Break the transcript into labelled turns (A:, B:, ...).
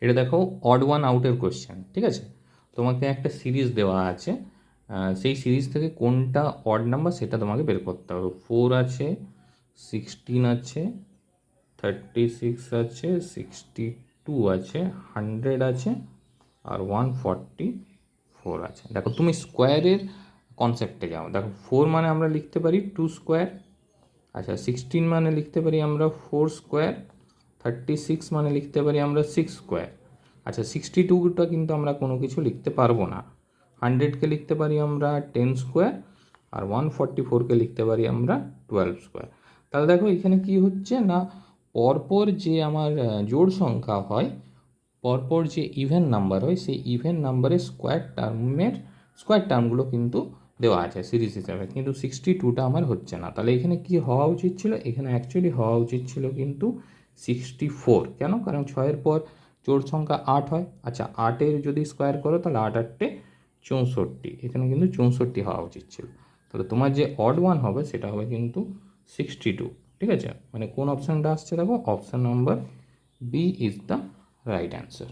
A: এটা দেখো odd one আউটের কোয়েশ্চেন, ঠিক আছে। তোমাকে একটা সিরিজ দেওয়া আছে, সেই সিরিজ থেকে কোনটা অড নাম্বার সেটা তোমাকে বের করতে হবে। 4 আছে, 16 আছে, 36 আছে, 62 আছে, 100 আছে, আর 144 আছে। দেখো তুমি স্কোয়ারের কনসেপ্টে যাও। দেখো 4 মানে আমরা লিখতে পারি 2 স্কোয়ার, আচ্ছা 16 মানে লিখতে পারি আমরা 4 স্কোয়ার, 36 মানে লিখতে পারি আমরা 6 স্কোয়ার। আচ্ছা 62টা কিন্তু আমরা কোনো কিছু লিখতে পারবো না। 100কে লিখতে পারি আমরা 10 স্কোয়ার, আর 144কে লিখতে পারি আমরা 12 স্কোয়ার। তাহলে দেখো এখানে কি হচ্ছে না, পরপর যে আমার জোড় সংখ্যা হয়, পরপর যে ইভেন নাম্বার হয়, সেই ইভেন নাম্বারের স্কোয়ার টার্মগুলো কিন্তু দেওয়া আছে সিরিজ হিসাবে, কিন্তু 62টা আমার হচ্ছে না। তাহলে এখানে কি হওয়া উচিত ছিল, এখানে অ্যাকচুয়ালি হওয়া উচিত ছিল কিন্তু 64। কেন? কারণ 6-এর পর জোড় সংখ্যা 8 হয়। আচ্ছা 8-এর যদি স্কোয়ার করো তাহলে 8-8 64, এখানে কিন্তু 64 হওয়া উচিত ছিল। তাহলে তোমার যে অড ওয়ান হবে সেটা হবে কিন্তু 62, ঠিক আছে। মানে কোন অপশানটা আসছে দেখো, option number B is the right answer.